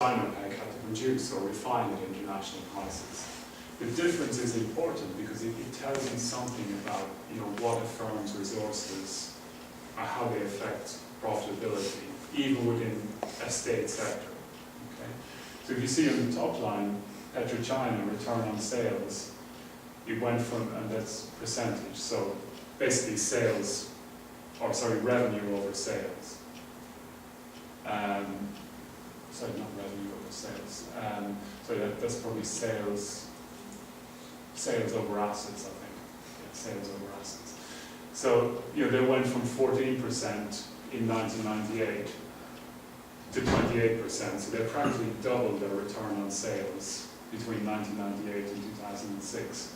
Sinopec had to produce or refine at international prices. The difference is important because it tells you something about what a firm's resources are, how they affect profitability, even within a state sector. Okay? So if you see on the top line, PetroChina return on sales, it went from, and that's percentage, so basically revenue over sales. Sorry, not revenue over sales. That's probably sales over assets, I think. Yeah, sales over assets. So, they went from 14% in 1998 to 28%. So they practically doubled their return on sales between 1998 and 2006.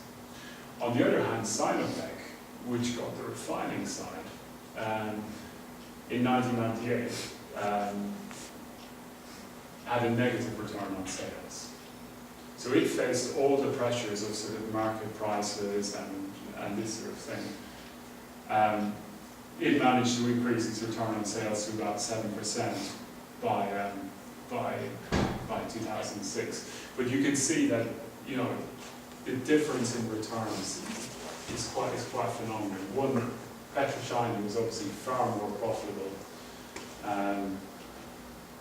On the other hand, Sinopec, which got the refining side, in 1998, had a negative return on sales. So it faced all the pressures of sort of market prices and this sort of thing. It managed to increase its return on sales to about 7% by 2006. But you can see that the difference in returns is quite phenomenal. One, PetroChina was obviously far more profitable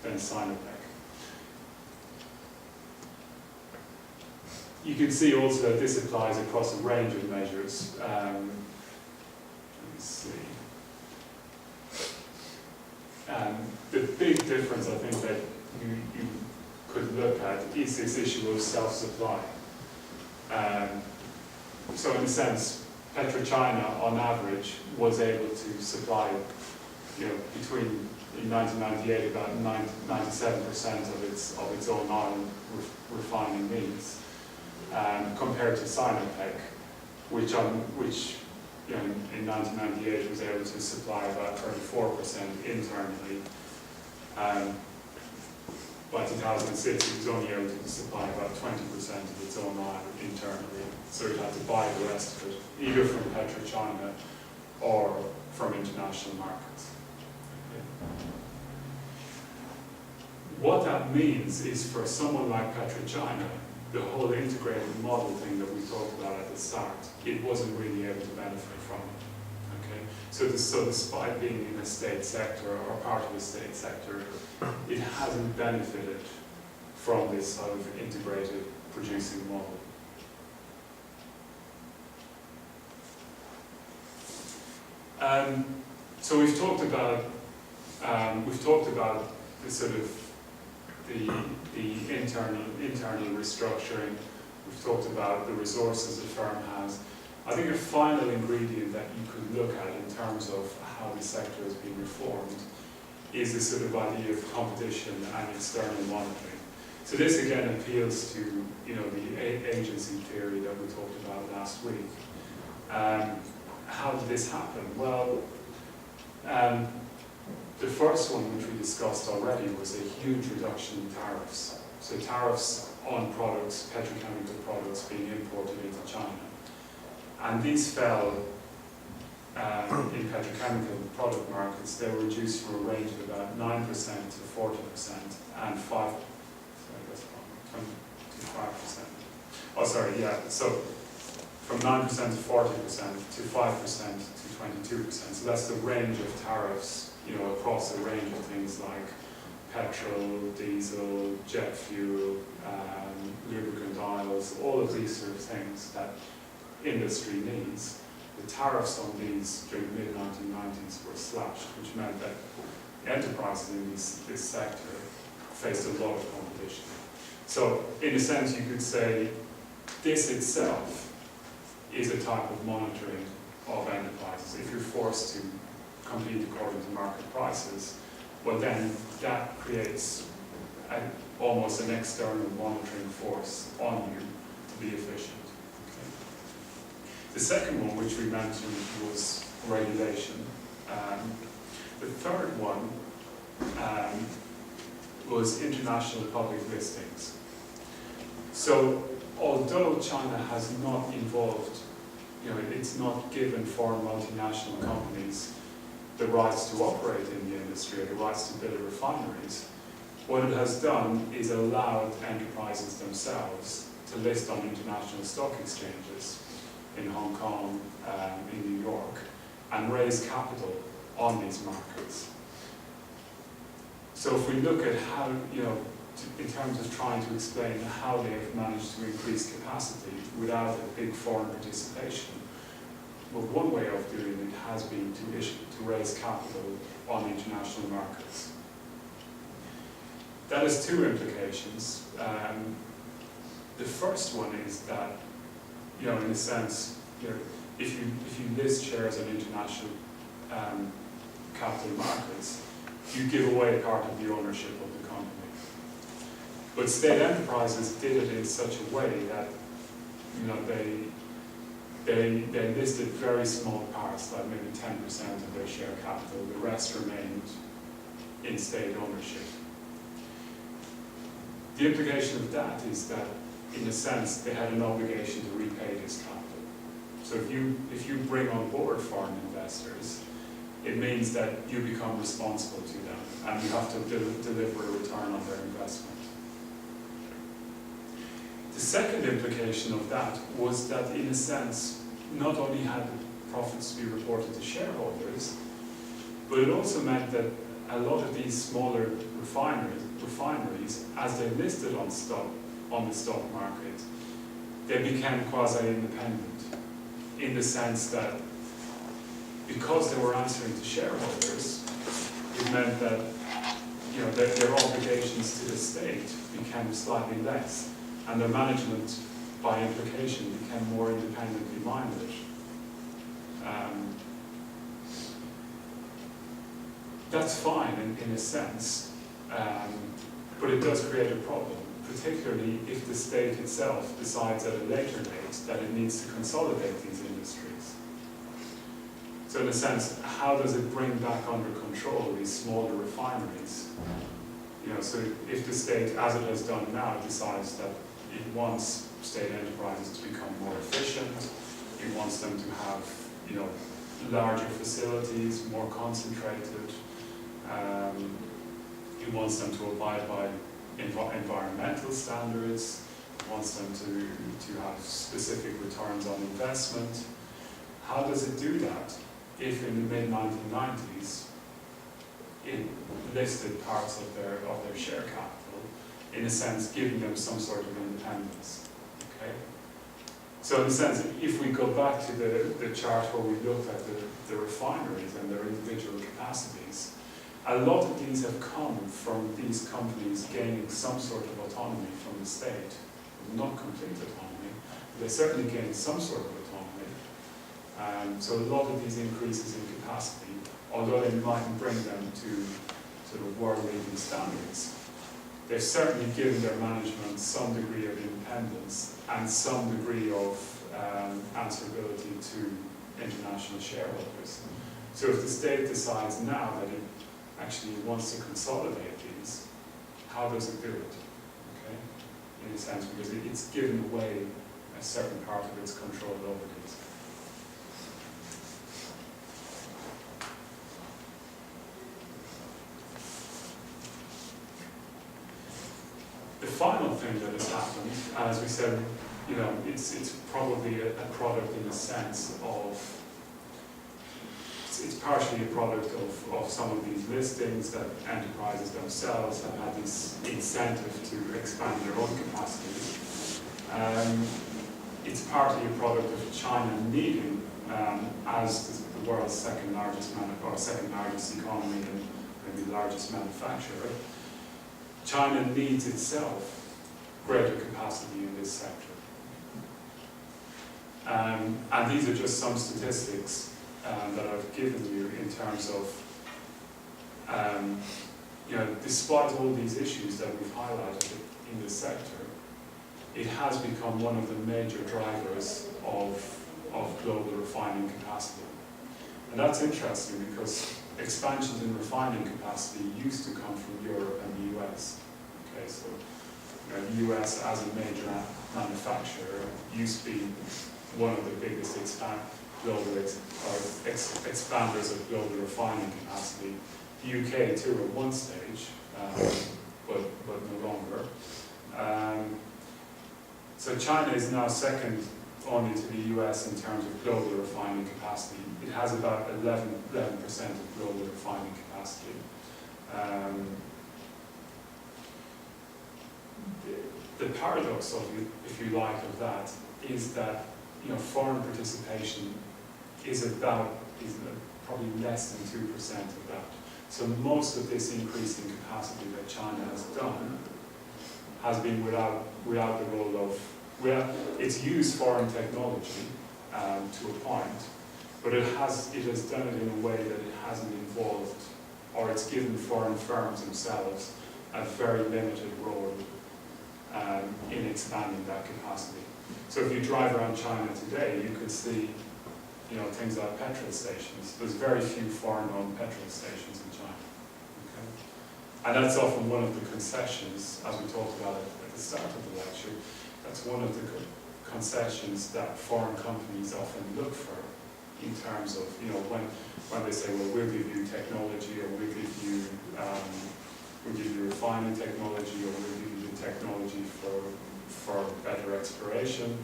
than Sinopec. You can see also that this applies across a range of measures. Let me see. The big difference, I think, that you could look at is this issue of self-supply. So in a sense, PetroChina, on average, was able to supply, between in 1998 about 97% of its own oil refining needs. Compared to Sinopec, which in 1998 was able to supply about 34% internally. By 2006, it was only able to supply about 20% of its own oil internally, so it had to buy the rest of it, either from PetroChina or from international markets. Okay. What that means is for someone like PetroChina, the whole integrated model thing that we talked about at the start, it wasn't really able to benefit from it. Okay? So despite being in a state sector or part of a state sector, it hasn't benefited from this sort of integrated producing model. So we've talked about the sort of the internal restructuring. We've talked about the resources the firm has. I think a final ingredient that you could look at in terms of how the sector has been reformed is this sort of idea of competition and external monitoring. So this again appeals to the agency theory that we talked about last week. How did this happen? Well, the first one, which we discussed already, was a huge reduction in tariffs. So tariffs on products, petrochemical products being imported into China. And these fell in petrochemical product markets. They were reduced from a range of about 9% to 40% and 5%. So from 9% to 40% to 5% to 22%. So that's the range of tariffs, across a range of things like petrol, diesel, jet fuel, lubricant oils, all of these sort of things that industry needs. The tariffs on these during the mid-1990s were slashed, which meant that enterprises in this sector faced a lot of competition. So in a sense, you could say this itself is a type of monitoring of enterprises. If you're forced to compete according to market prices, well then that creates almost an external monitoring force on you to be efficient. Okay. The second one, which we mentioned, was regulation. The third one was international public listings. So although China has not involved, it's not given foreign multinational companies the rights to operate in the industry or the rights to build refineries, what it has done is allowed enterprises themselves to list on international stock exchanges in Hong Kong, in New York, and raise capital on these markets. So if we look at how, in terms of trying to explain how they have managed to increase capacity without a big foreign participation, well, one way of doing it has been to raise capital on international markets. That has two implications. The first one is that, in a sense, if you list shares on international capital markets, you give away part of the ownership of the company. But state enterprises did it in such a way that, they listed very small parts, like maybe 10% of their share capital. The rest remained in state ownership. The implication of that is that, in a sense, they had an obligation to repay this capital. So if you bring on board foreign investors, it means that you become responsible to them, and you have to deliver a return on their investment. The second implication of that was that, in a sense, not only had the profits to be reported to shareholders, but it also meant that a lot of these smaller refineries, as they listed on the stock market, they became quasi-independent, in the sense that because they were answering to shareholders, it meant that their obligations to the state became slightly less, and their management, by implication, became more independently minded. That's fine in a sense, but it does create a problem, particularly if the state itself decides at a later date that it needs to consolidate these industries. So in a sense, how does it bring back under control these smaller refineries? So if the state, as it has done now, decides that it wants state enterprises to become more efficient, it wants them to have, larger facilities, more concentrated, it wants them to abide by environmental standards, it wants them to have specific returns on investment. How does it do that if in the mid-1990s it listed parts of their share capital, in a sense giving them some sort of independence? Okay? So in a sense, if we go back to the chart where we looked at the refineries and their individual capacities, a lot of these have come from these companies gaining some sort of autonomy from the state. Not complete autonomy, but they certainly gained some sort of autonomy. So a lot of these increases in capacity, although they mightn't bring them to sort of world-leading standards, they've certainly given their management some degree of independence and some degree of answerability to international shareholders. So if the state decides now that it actually wants to consolidate these, how does it do it? Okay? In a sense, because it's given away a certain part of its control over these. The final thing that has happened, as we said, it's probably a product in a sense of, it's partially a product of some of these listings that enterprises themselves have had this incentive to expand their own capacity. It's partly a product of China needing, as the world's second largest economy and maybe largest manufacturer, China needs itself greater capacity in this sector. And these are just some statistics that I've given you in terms of, despite all these issues that we've highlighted in this sector, it has become one of the major drivers of global refining capacity. And that's interesting because expansions in refining capacity used to come from Europe and the US. Okay, so the US as a major manufacturer used to be one of the biggest expanders of global refining capacity. The UK too at one stage, but no longer. So China is now second only to the US in terms of global refining capacity. It has about 11% of global refining capacity. The paradox of it, if you like, of that is that foreign participation is probably less than 2% of that. So most of this increase in capacity that China has done has been without the role of, it's used foreign technology to a point, but it has done it in a way that it hasn't involved, or it's given foreign firms themselves a very limited role in expanding that capacity. So if you drive around China today, you could see things like petrol stations. There's very few foreign-owned petrol stations in China. Okay? And that's often one of the concessions, as we talked about at the start of the lecture, that's one of the concessions that foreign companies often look for in terms of, when they say, well, we'll give you technology, or we'll give you refining technology, or we'll give you the technology for better exploration.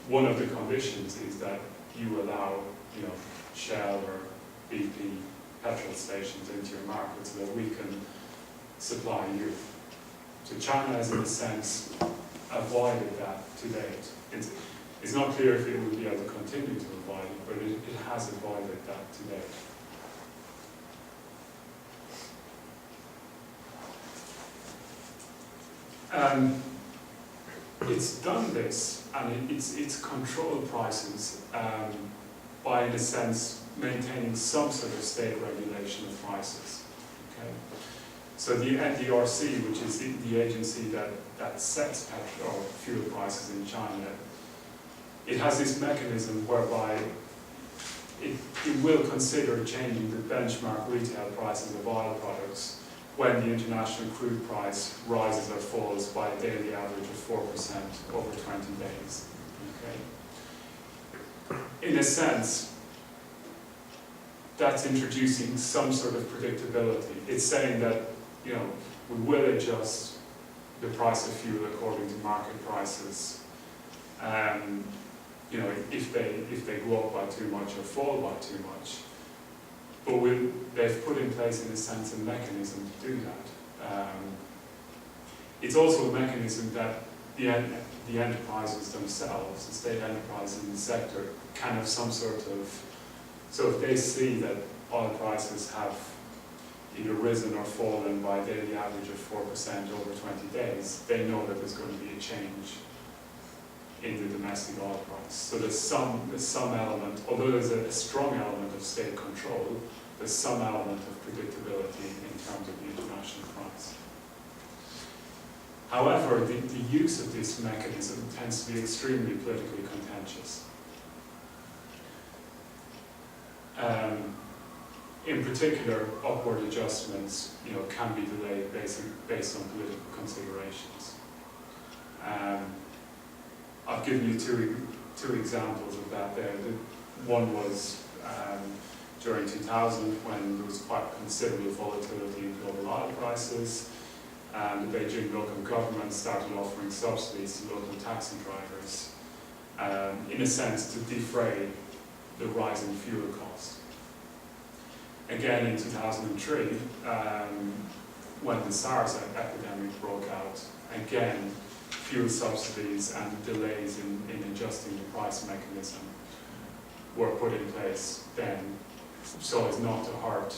One of the conditions is that you allow, Shell or BP petrol stations into your market so that we can supply you. So China has, in a sense, avoided that to date. It's not clear if it will be able to continue to avoid it, but it has avoided that to date. It's done this, and it's controlled prices by, in a sense, maintaining some sort of state regulation of prices. Okay? So the NDRC, which is the agency that sets petrol or fuel prices in China, it has this mechanism whereby it will consider changing the benchmark retail prices of oil products when the international crude price rises or falls by a daily average of 4% over 20 days. Okay? In a sense, that's introducing some sort of predictability. It's saying that, we will adjust the price of fuel according to market prices. If they go up by too much or fall by too much. But they've put in place, in a sense, a mechanism to do that. It's also a mechanism that the enterprises themselves, the state enterprises in the sector, can have some sort of, so if they see that oil prices have either risen or fallen by a daily average of 4% over 20 days, they know that there's going to be a change in the domestic oil price. So there's some element, although there's a strong element of state control, there's some element of predictability in terms of the international price. However, the use of this mechanism tends to be extremely politically contentious. In particular, upward adjustments, can be delayed based on political considerations. I've given you two examples of that there. One was during 2000, when there was quite considerable volatility in global oil prices, and the Beijing local government started offering subsidies to local taxi drivers, in a sense to defray the rising fuel costs. Again in 2003, when the SARS epidemic broke out, again fuel subsidies and delays in adjusting the price mechanism were put in place then, so as not to hurt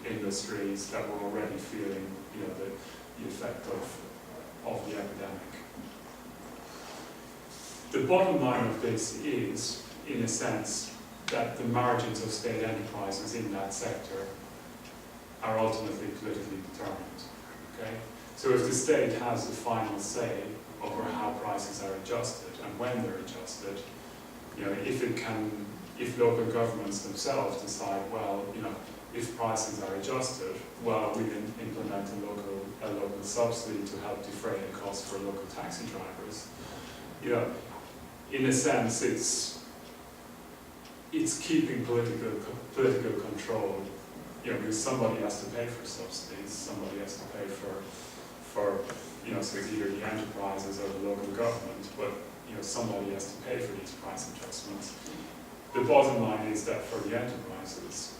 industries that were already feeling, the effect of the epidemic. The bottom line of this is, in a sense, that the margins of state enterprises in that sector are ultimately politically determined. Okay? So if the state has the final say over how prices are adjusted and when they're adjusted, if local governments themselves decide, well, if prices are adjusted, well, we can implement a local subsidy to help defray the cost for local taxi drivers. In a sense, it's keeping political control, because somebody has to pay for subsidies, somebody has to pay for for, so it's either the enterprises or the local government, but somebody has to pay for these price adjustments. The bottom line is that for the enterprises,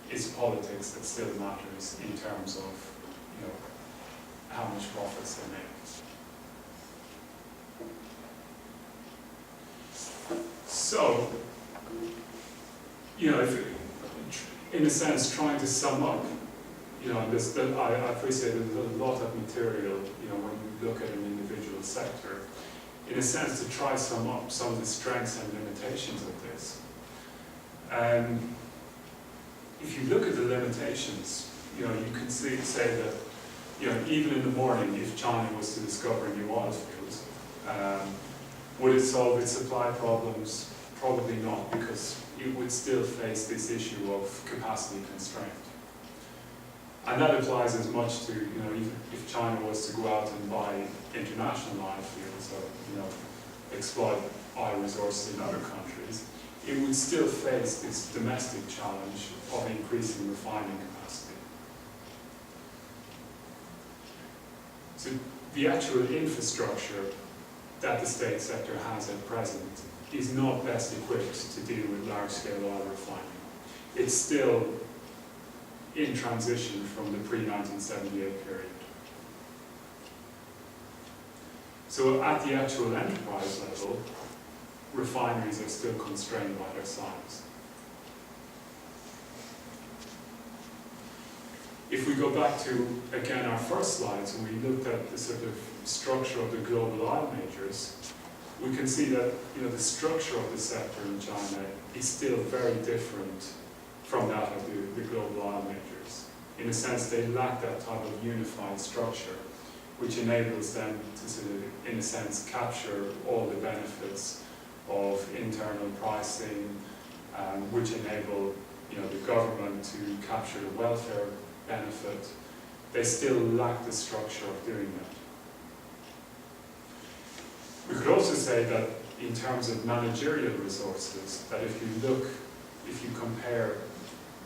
it's politics that still matters in terms of how much profits they make. So, if, in a sense, trying to sum up, I appreciate there's a lot of material, when you look at an individual sector, in a sense, to try sum up some of the strengths and limitations of this. If you look at the limitations, you can say that, even in the morning, if China was to discover a new oil field, would it solve its supply problems? Probably not, because it would still face this issue of capacity constraint. And that applies as much to, even if China was to go out and buy international oil fields or, exploit oil resources in other countries, it would still face this domestic challenge of increasing refining capacity. So the actual infrastructure that the state sector has at present is not best equipped to deal with large-scale oil refining. It's still in transition from the pre-1978 period. So at the actual enterprise level, refineries are still constrained by their size. If we go back to, again, our first slides, and we looked at the sort of structure of the global oil majors, we can see that the structure of the sector in China is still very different from that of the global oil majors. In a sense, they lack that type of unified structure, which enables them to sort of, in a sense, capture all the benefits of internal pricing, which enable the government to capture the welfare benefit. They still lack the structure of doing that. We could also say that in terms of managerial resources, that if you compare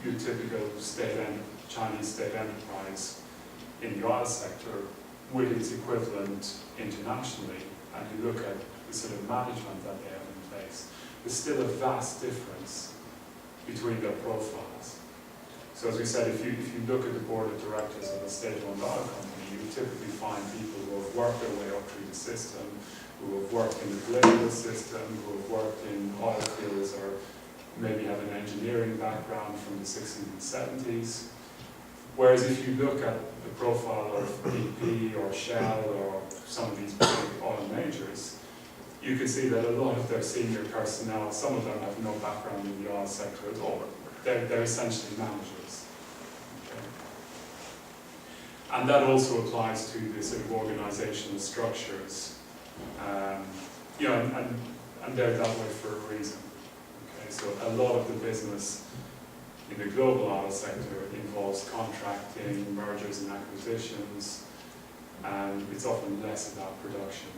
your typical Chinese state enterprise in the oil sector with its equivalent internationally, and you look at the sort of management that they have in place, there's still a vast difference between their profiles. So as we said, if you look at the board of directors of a state-owned oil company, you typically find people who have worked their way up through the system, who have worked in the political system, who have worked in oil fields, or maybe have an engineering background from the 60s and 70s. Whereas if you look at the profile of BP or Shell or some of these big oil majors, you can see that a lot of their senior personnel, some of them have no background in the oil sector at all. They're essentially managers. Okay. And that also applies to the sort of organizational structures. And they're that way for a reason. Okay, so a lot of the business in the global oil sector involves contracting, mergers and acquisitions, and it's often less about production.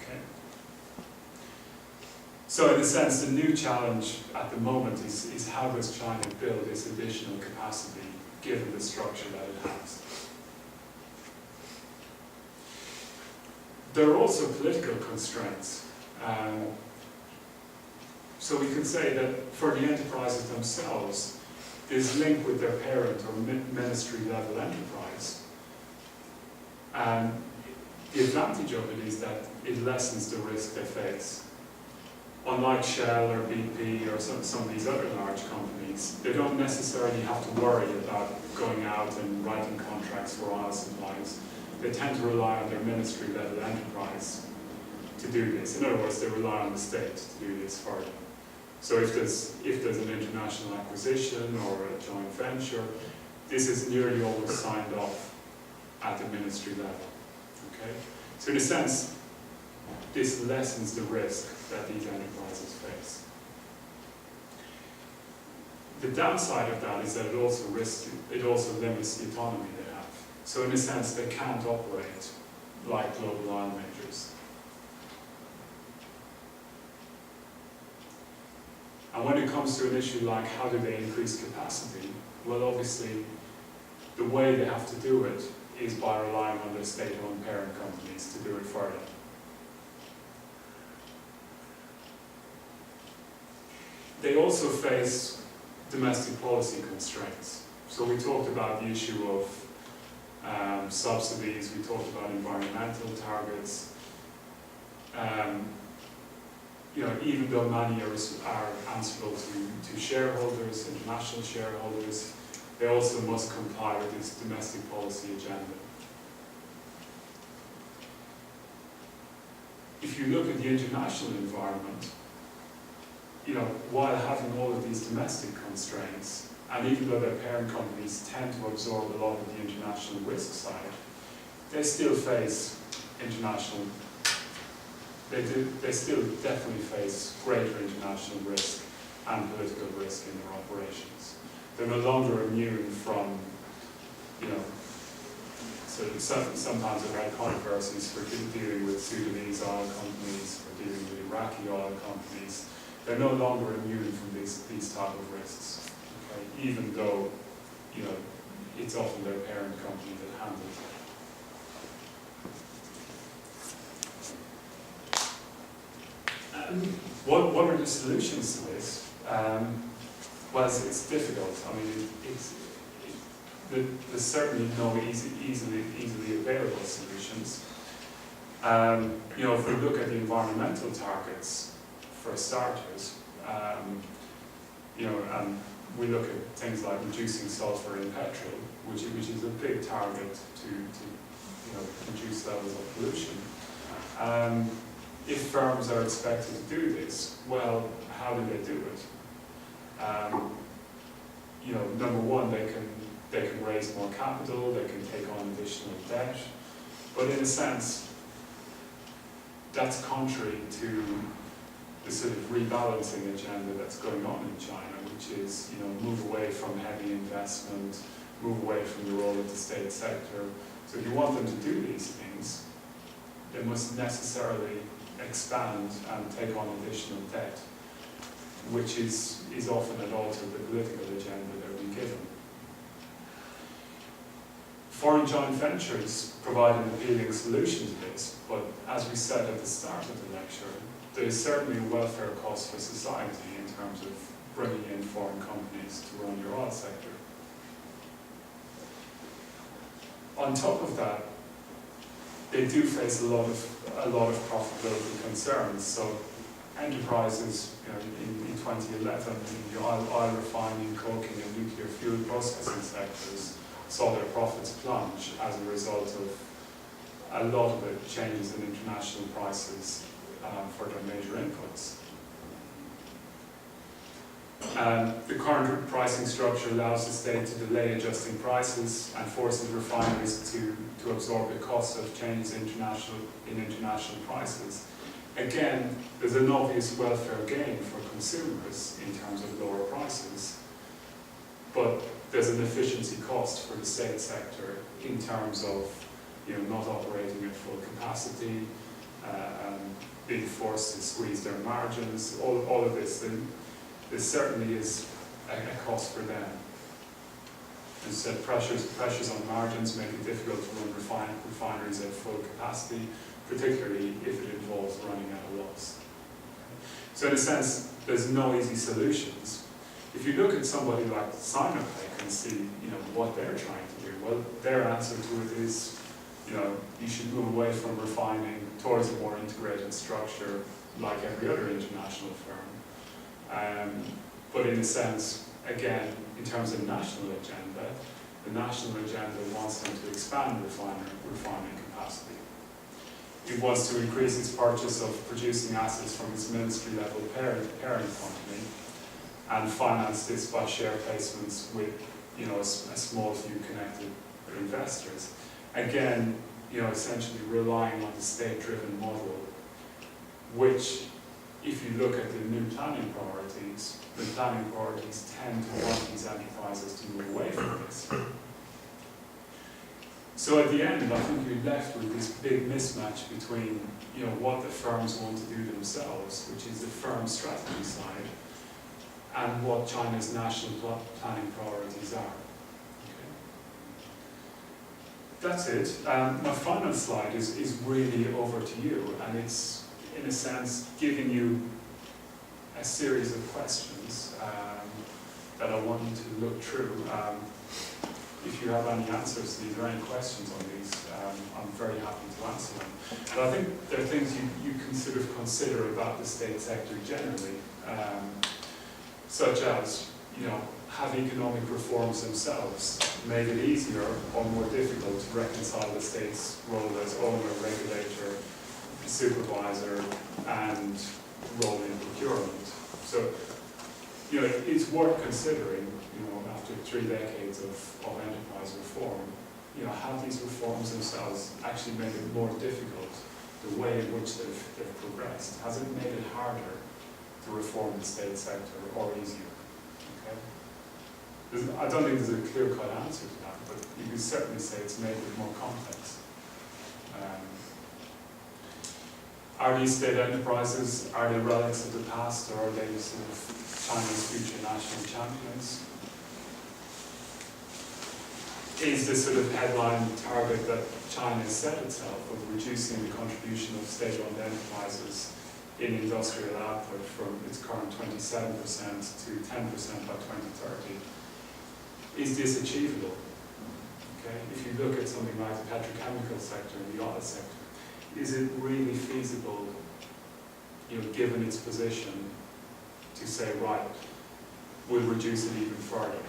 Okay. So in a sense, the new challenge at the moment is how does China build this additional capacity given the structure that it has. There are also political constraints. So we can say that for the enterprises themselves, this link with their parent or ministry level enterprise, and the advantage of it is that it lessens the risk they face. Unlike Shell or BP or some of these other large companies, they don't necessarily have to worry about going out and writing contracts for oil supplies. They tend to rely on their ministry level enterprise to do this. In other words, they rely on the state to do this for them. So if there's an international acquisition or a joint venture, this is nearly always signed off at the ministry level. Okay? So in a sense, this lessens the risk that these enterprises face. The downside of that is that it also limits the autonomy they have. So in a sense, they can't operate like global oil majors. And when it comes to an issue like how do they increase capacity, well, obviously, the way they have to do it is by relying on their state-owned parent companies to do it for them. They also face domestic policy constraints. So we talked about the issue of subsidies, we talked about environmental targets. Even though many are answerable to shareholders, international shareholders, they also must comply with this domestic policy agenda. If you look at the international environment, while having all of these domestic constraints, and even though their parent companies tend to absorb a lot of the international risk side, they still face international. They still definitely face greater international risk and political risk in their operations. They're no longer immune from, sometimes I've had controversies for dealing with Sudanese oil companies, for dealing with Iraqi oil companies. They're no longer immune from these type of risks, okay? Even though, it's often their parent company that handles it. What are the solutions to this? Well, it's difficult. I mean, there's certainly no easily available solutions. If we look at the environmental targets, for starters, and we look at things like reducing sulfur in petrol, which is a big target to reduce levels of pollution. If firms are expected to do this, well, how do they do it? Number one, they can raise more capital, they can take on additional debt, but in a sense, that's contrary to the sort of rebalancing agenda that's going on in China, which is, move away from heavy investment, move away from the role of the state sector. So if you want them to do these things, they must necessarily expand and take on additional debt, which is often at odds with the political agenda they're being given. Foreign joint ventures provide an appealing solution to this, but as we said at the start of the lecture, there is certainly a welfare cost for society in terms of bringing in foreign companies to run your oil sector. On top of that, they do face a lot of profitability concerns. So enterprises, in 2011, in the oil refining, coking, and nuclear fuel processing sectors saw their profits plunge as a result of a lot of the changes in international prices for their major inputs. The current pricing structure allows the state to delay adjusting prices and forces refineries to absorb the cost of changes in international prices. Again, there's an obvious welfare gain for consumers in terms of lower prices, but there's an efficiency cost for the state sector in terms of not operating at full capacity, being forced to squeeze their margins, all of this. There certainly is a cost for them. As I said, pressures on margins make it difficult to run refineries at full capacity, particularly if it involves running at a loss. So in a sense, there's no easy solutions. If you look at somebody like Sinopec and see what they're trying to do, well, their answer to it is you should move away from refining towards a more integrated structure like every other international firm. But in a sense, again, in terms of national agenda, the national agenda wants them to expand refining capacity. It wants to increase its purchase of producing assets from its ministry-level parent company and finance this by share placements with a small few connected investors. Again, essentially relying on the state-driven model, which, if you look at the new planning priorities, the planning priorities tend to want these enterprises to move away from this. So at the end, I think you're left with this big mismatch between what the firms want to do themselves, which is the firm strategy side, and what China's national planning priorities are. Okay. that's it. My final slide is really over to you, and it's, in a sense, giving you a series of questions that I want you to look through. If you have any answers to these or any questions on these, I'm very happy to answer them. But I think there are things you can sort of consider about the state sector generally, such as, have economic reforms themselves made it easier or more difficult to reconcile the state's role as owner, regulator, supervisor, and role in procurement? So, it's worth considering, after 3 decades of enterprise reform, have these reforms themselves actually made it more difficult, the way in which they've progressed? Has it made it harder to reform the state sector or easier? Okay? I don't think there's a clear-cut answer to that, but you can certainly say it's made it more complex. Are these state enterprises, are they relics of the past, or are they sort of China's future national champions? Is the sort of headline target that China has set itself of reducing the contribution of state-owned enterprises in industrial output from its current 27% to 10% by 2030, is this achievable? Okay? If you look at something like the petrochemical sector and the oil sector, is it really feasible, given its position, to say, right, we'll reduce it even further?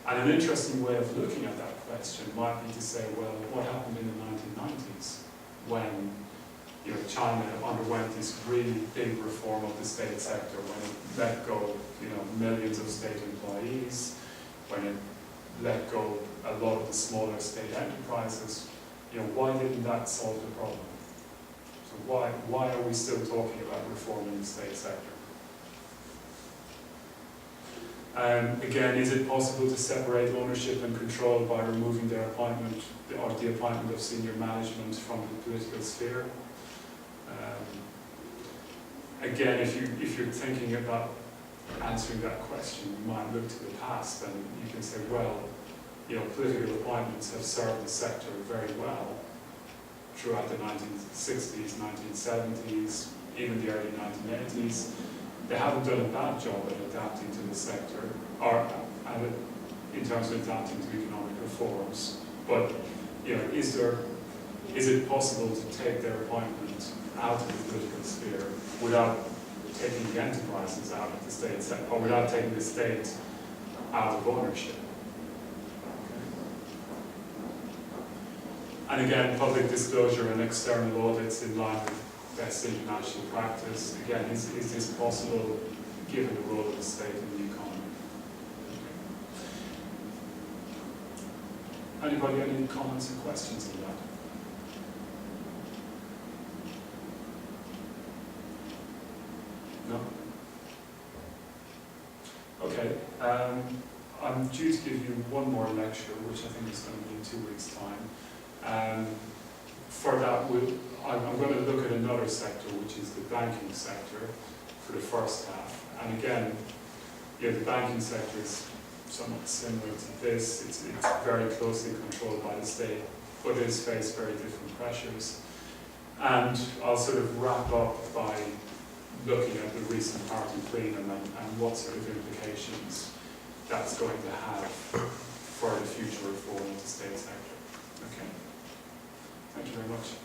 And an interesting way of looking at that question might be to say, well, what happened in the 1990s when China underwent this really big reform of the state sector, when it let go millions of state employees, when it let go a lot of the smaller state enterprises? Why didn't that solve the problem? So why are we still talking about reforming the state sector? Again, is it possible to separate ownership and control by removing their appointment or the appointment of senior management from the political sphere? Again, if you're thinking about answering that question, you might look to the past and you can say, well, political appointments have served the sector very well throughout the 1960s, 1970s, even the early 1980s. They haven't done a bad job at adapting to the sector, or in terms of adapting to economic reforms. But is it possible to take their appointment out of the political sphere without taking the enterprises out of the state sector, or without taking the state out of ownership? And again, public disclosure and external audits in line with best international practice. Again, is this possible given the role of the state in the economy? Anybody, any comments and questions on that? No? Okay. I'm due to give you one more lecture, which I think is going to be in 2 weeks' time. For that, I'm going to look at another sector, which is the banking sector, for the first half. And again, the banking sector is somewhat similar to this. It's very closely controlled by the state, but it has faced very different pressures. And I'll sort of wrap up by looking at the recent party plenum and what sort of implications that's going to have for the future reform of the state sector. Okay. Thank you very much.